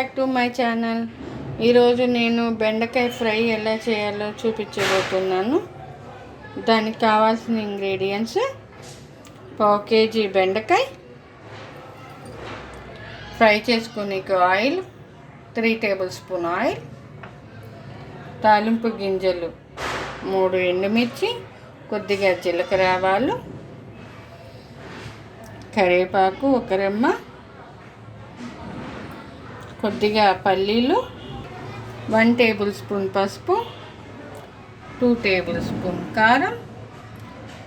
Back to my channel. ఈరోజు నేను బెండకాయ ఫ్రై ఎలా చేయాలో చూపించబోతున్నాను. దానికి కావాల్సిన ఇంగ్రీడియంట్స్: 1/2 kg బెండకాయ, ఫ్రై చేసుకునేకి ఆయిల్ 3 tablespoon ఆయిల్, తాలింపు గింజలు 3 ఎండుమిర్చి, కొద్దిగా జీలకర్ర ఆవాలు, కరివేపాకు 1 రెమ్మ, కొద్దిగా పల్లీలు, 1 tablespoon పసుపు, 2 tablespoon కారం,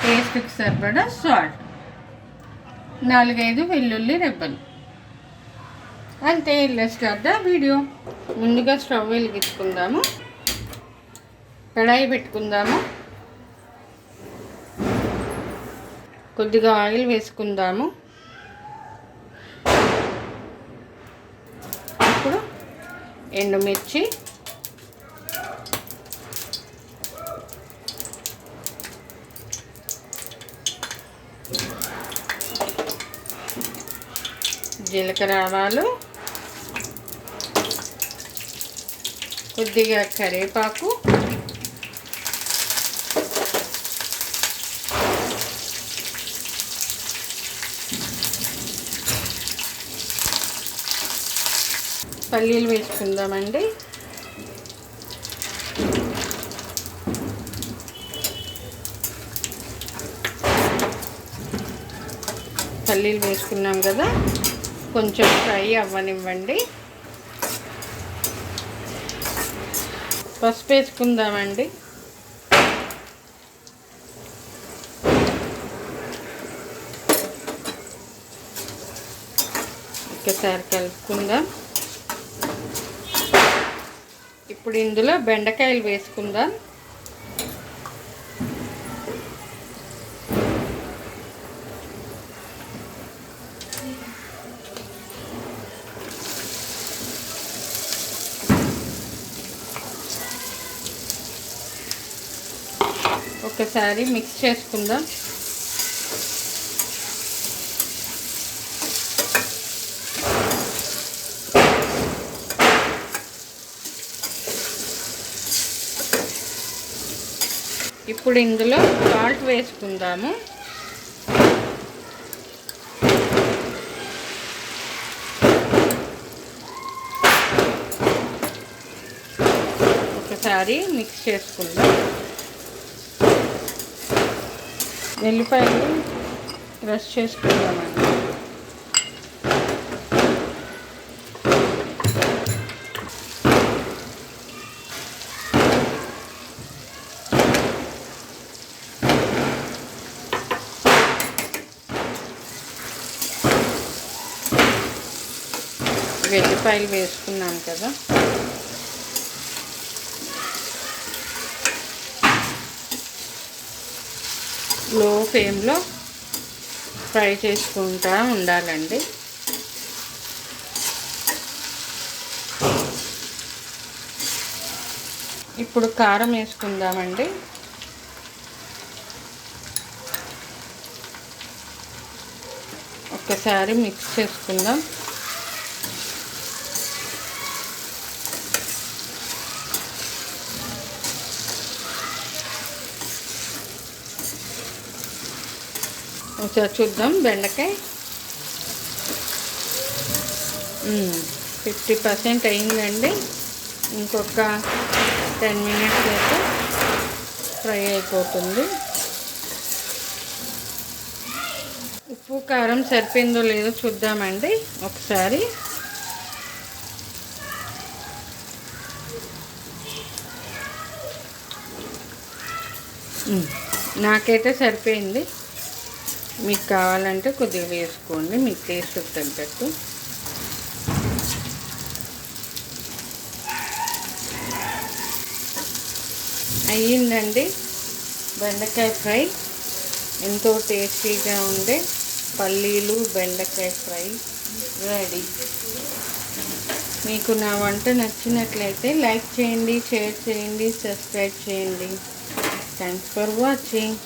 టేస్ట్కి సరిపడా సాల్ట్, 4-5 వెల్లుల్లి రెబ్బలు. అంతే. Let's start the video. ముందుగా స్టవ్ వెలిగించుకుందాము, కడాయి పెట్టుకుందాము, కొద్దిగా ఆయిల్ వేసుకుందాము. ఇప్పుడు ఎండుమిర్చి, జీలకర్ర ఆవాలు, కొద్దిగా కరివేపాకు, పల్లీలు వేసుకుందామండి. పల్లీలు వేసుకున్నాం కదా, కొంచెం ఫ్రై అవ్వనివ్వండి. పసుపు వేసుకుందామండి. ఒకసారి కలుపుకుందాం. ఇప్పుడు ఇందులో బెండకాయలు వేసుకుందాం. ఒకసారి మిక్స్ చేసుకుందాం. ఇప్పుడు ఇందులో సాల్ట్ వేసుకుందాము. ఒకసారి మిక్స్ చేసుకుందాం. వెల్లిపాయలు క్రష్ చేసుకుందామండి. వెల్లిపాయలు వేసుకున్నాం కదా, లో ఫ్లేమ్లో ఫ్రై చేసుకుంటూ ఉండాలండి. ఇప్పుడు కారం వేసుకుందామండి. ఒక్కసారి మిక్స్ చేసుకుందాం. ఒకసారి చూద్దాం. బెండకాయ 50% అయిందండి. ఇంకొక 10 minutes అయితే ఫ్రై అయిపోతుంది. ఉప్పు కారం సరిపోయిందో లేదో చూద్దామండి ఒకసారి. నాకైతే సరిపోయింది. మీకు కావాలంటే కొద్దిగా వేసుకోండి, మీ టేస్ట్కి తగ్గట్టు. అయ్యిందండి బెండకాయ ఫ్రై. ఎంతో టేస్టీగా ఉండే పల్లీలు బెండకాయ ఫ్రై రెడీ. మీకు నా వంట నచ్చినట్లయితే లైక్ చేయండి, షేర్ చేయండి, సబ్స్క్రైబ్ చేయండి. Thanks for watching.